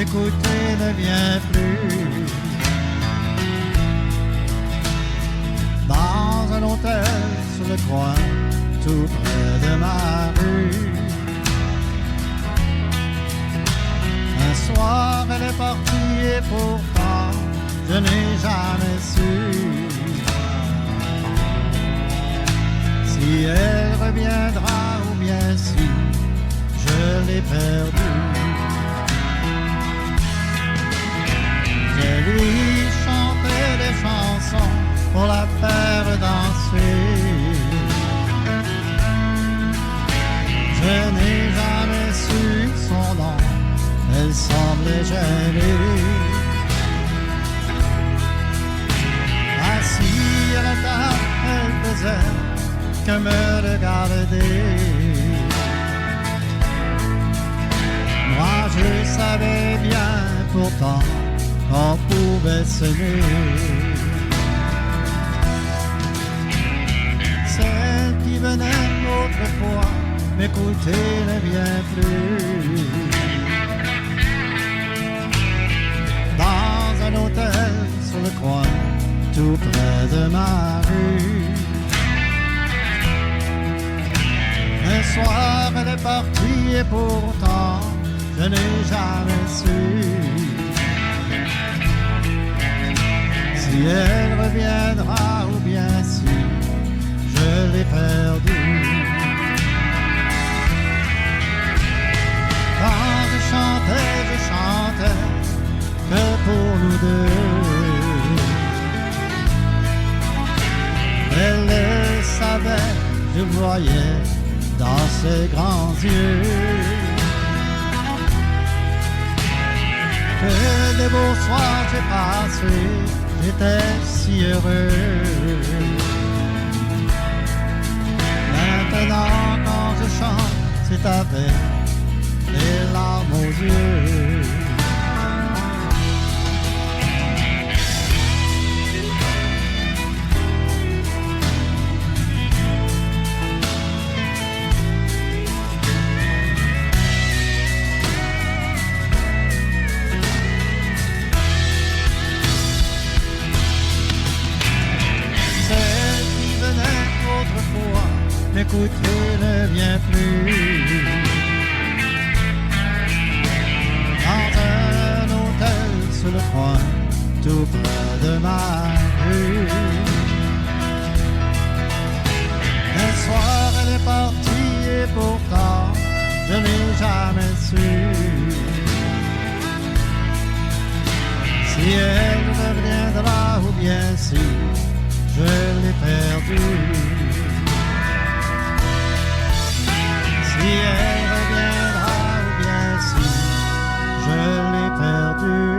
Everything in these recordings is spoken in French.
m'écouter ne vient plus. Dans un hôtel sur le coin, tout près de ma rue. Un soir elle est partie et pourtant je n'ai jamais su si elle reviendra ou bien si je l'ai perdue. Je lui chantais des chansons pour la faire danser. Je n'ai jamais su son nom, elle semblait gênée. Assise à la table, elle faisait que me regarder. Moi je savais bien pourtant qu'on pouvait s'aimer. Celle qui venait autrefois m'écouter ne vient plus. Dans un hôtel sur le coin, tout près de ma rue. Un soir elle est partie et pourtant je n'ai jamais su si elle reviendra ou bien si je l'ai perdue. Quand je chantais que pour nous deux. Elle le savait, je voyais dans ses grands yeux que des beaux soirs j'ai passés, j'étais si heureux. Maintenant quand je chante, c'est avec les larmes aux yeux. M'écouter ne vient plus. Dans un hôtel sur le coin, tout près de ma rue. Un soir elle est partie et pourtant je n'ai jamais su si elle reviendra ou bien si je l'ai perdue. Si elle reviendra ou bien si je l'ai perdue.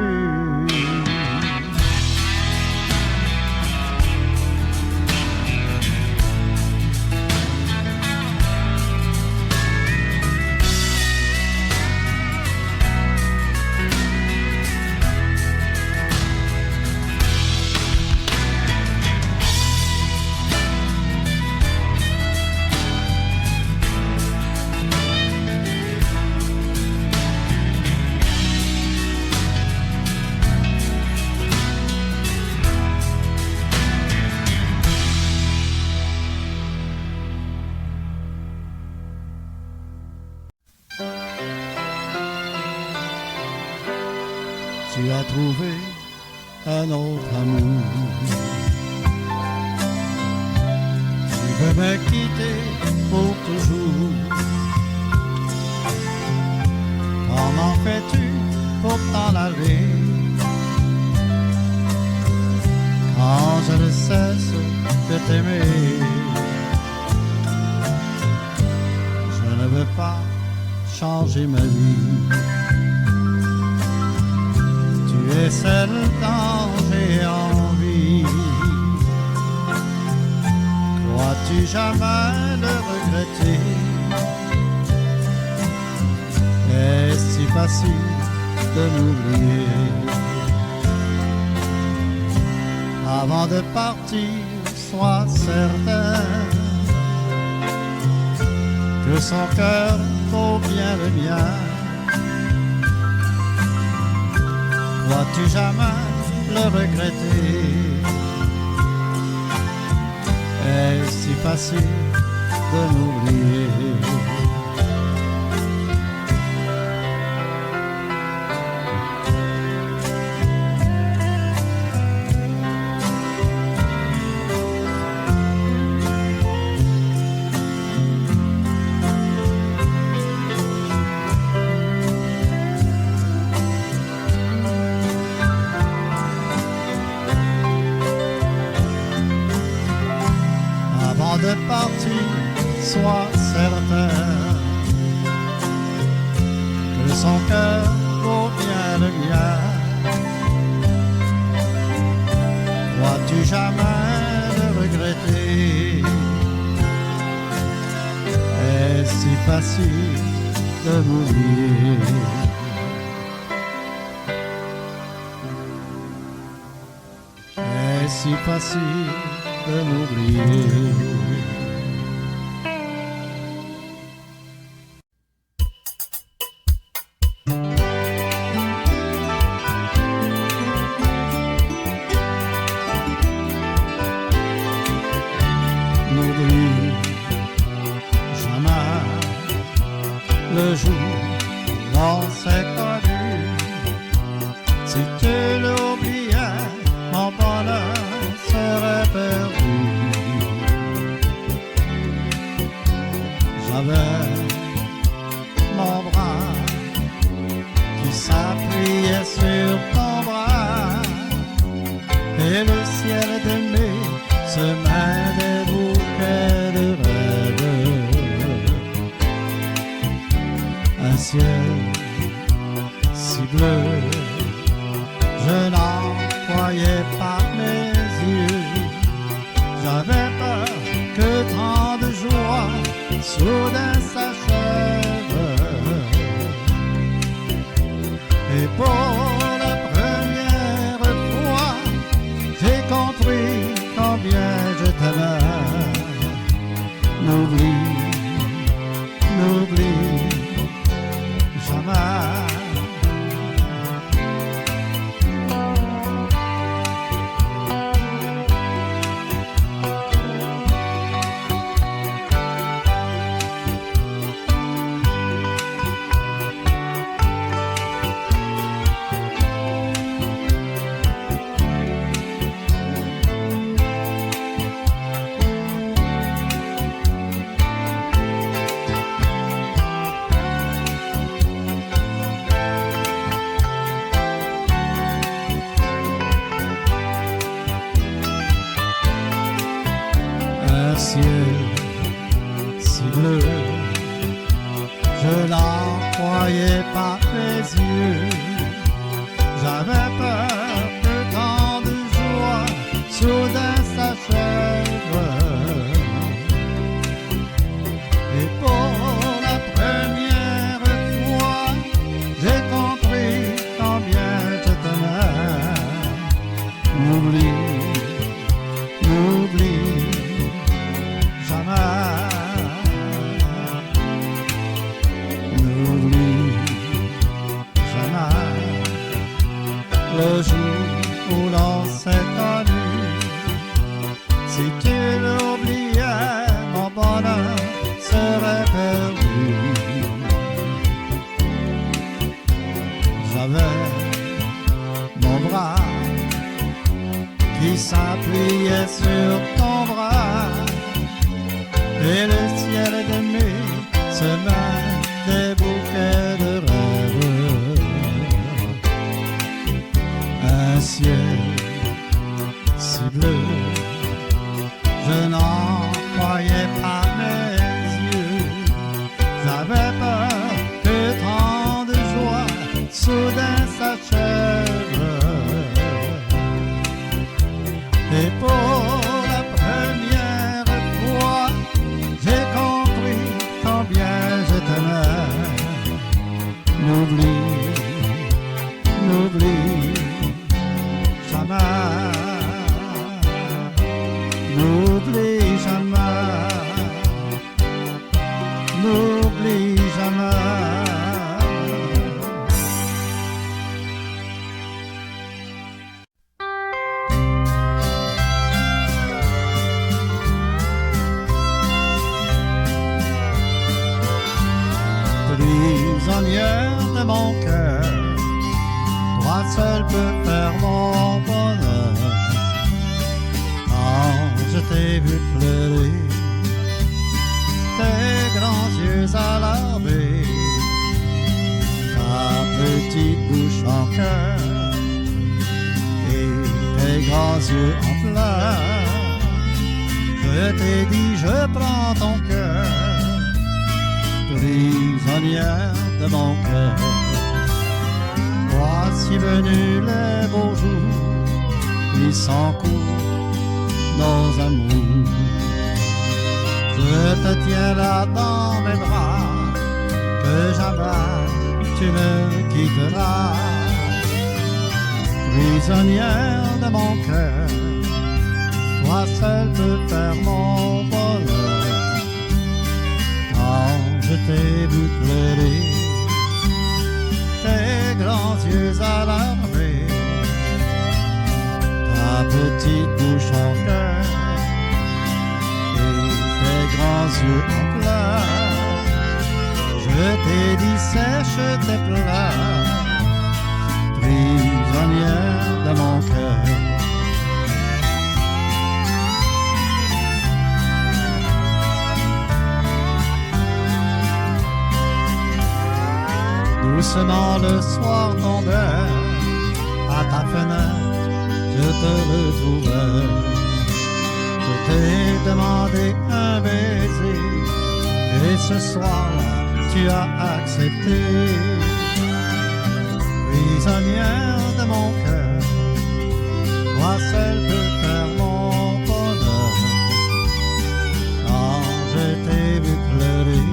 Tu as trouvé un autre amour. Tu veux me quitter pour toujours. Comment fais-tu pour t'en aller quand je ne cesse de t'aimer? Je ne veux pas changer ma vie. Tu es celle dont j'ai envie. Crois-tu jamais le regretter? Est-ce si facile de m'oublier? Avant de partir, sois certain que son cœur vaut bien le mien. Vas-tu jamais le regretter? Est-ce si facile de m'oublier? De partir, sois certain que son cœur vaut bien le mien. Vas-tu jamais le regretter? Est-ce si facile de m'oublier? Est-ce si facile de m'oublier? N'oublie jamais le jour où on s'est connu. Si tu l'oubliais, mon bonheur serait perdu. J'avais mon bras qui s'appuyait sur ton bras, et le ciel de mai semait des bouquets de rêves. Un ciel si bleu, je n'en croyais pas mes yeux. J'avais peur que tant de joie soudain s'achève. Et pour la première fois, j'ai compris combien je t'aimais. N'oublie, n'oublie jamais. Un ciel si bleu, je n'en croyais pas mes yeux. J'avais peur que tant de joie soudain s'achève. Et pour la première fois, j'ai compris combien je t'aimais. N'oublie, n'oublie jamais. N'oublie jamais le jour où l'on s'est connu. Si tu l'oubliais, mon bonheur serait perdu. J'avais mon bras qui s'appuyait sur ton bras, et le ciel de mai semait des bouquets de rêves. Un ciel si bleu, je n'en croyais pas mes yeux. J'avais peur que tant de joie soudain s'achève. Et pour la première fois, j'ai prisonnière de mon cœur, toi seul peux faire mon bonheur. Quand je t'ai vu pleurer, tes grands yeux alarmés, ta petite bouche en cœur et tes grands yeux en pleurs, je t'ai dit je prends ton cœur, prisonnière de mon cœur. Voici venus les beaux jours, ils s'encourent nos amours. Je te tiens là dans mes bras, que jamais tu me quitteras. Prisonnière de mon cœur, toi seul peux faire mon bonheur. Quand je t'ai vu pleurer, tes grands yeux alarmés, ta petite bouche en cœur et tes grands yeux en pleurs, je t'ai dit sèche tes pleurs, prisonnière de mon cœur. Doucement le soir tombait, à ta fenêtre je te retrouvais. Je t'ai demandé un baiser et ce soir-là tu as accepté. Prisonnière de mon cœur, toi seul peux faire mon bonheur. Quand je t'ai vu pleurer,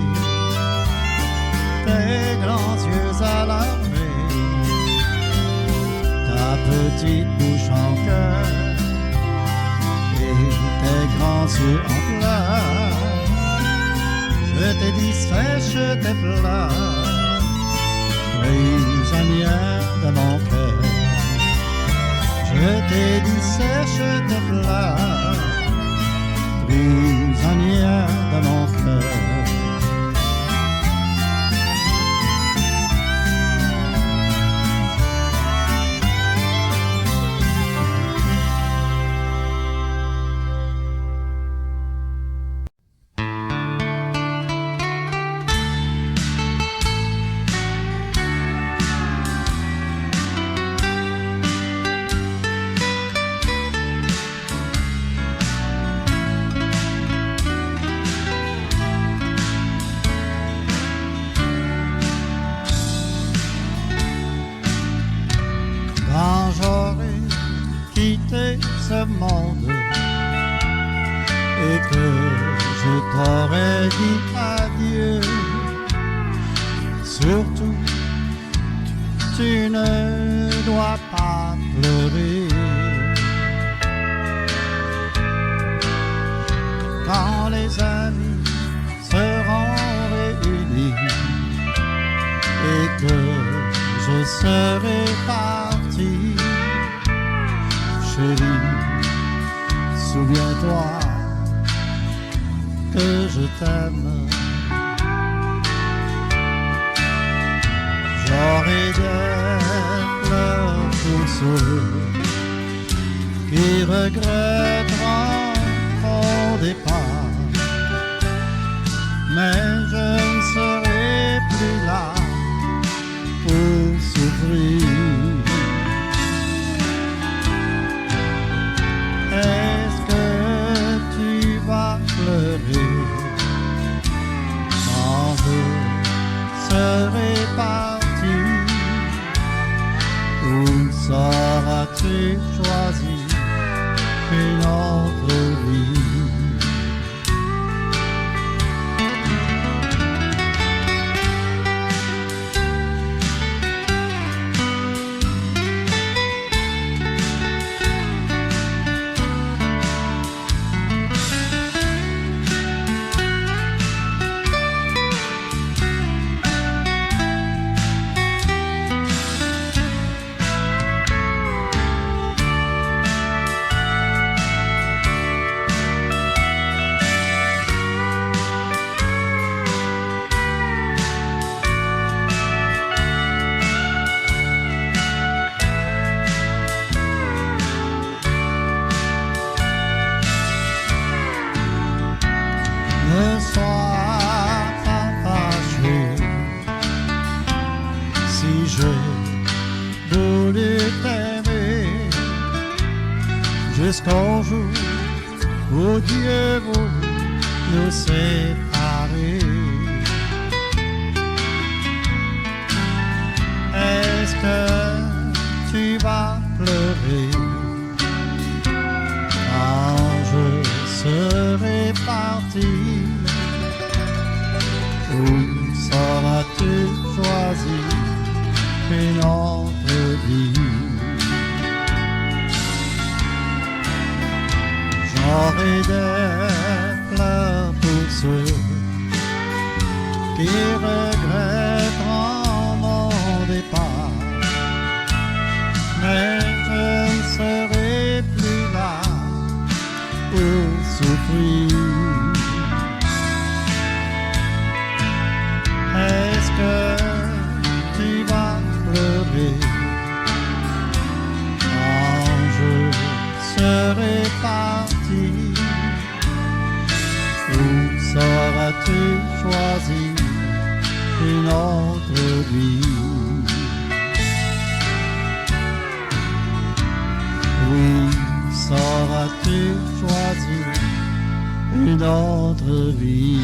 tes grands yeux alarmés, ta petite bouche en cœur et tes grands yeux en pleurs, je t'ai dit sèche tes pleurs, prisonnière de mon cœur. Je t'ai dit sèche tes pleurs, prisonnière de mon cœur. Ce monde et que je t'aurais dit adieu, surtout tu ne dois pas pleurer. Quand les amis seront réunis et que je serai parti, chérie, souviens-toi que je t'aime. J'aurai des pleurs pour ceux qui regretteront ton départ, mais je ne serai plus là pour souffrir. Est-ce que tu vas pleurer quand je serai parti? Ou sauras-tu choisir une autre vie? jusqu'au jour où Dieu vous nous séparer. Est-ce que tu vas pleurer quand je serai parti? Ou sauras-tu choisir une autre vie? J'aurai des pleurs pour ceux qui regretteront mon départ, mais je ne serai plus là pour souffrir. Est-ce que tu vas pleurer quand je serai parti? Ou sauras-tu choisir une autre vie? Oui, sauras-tu choisir une autre vie?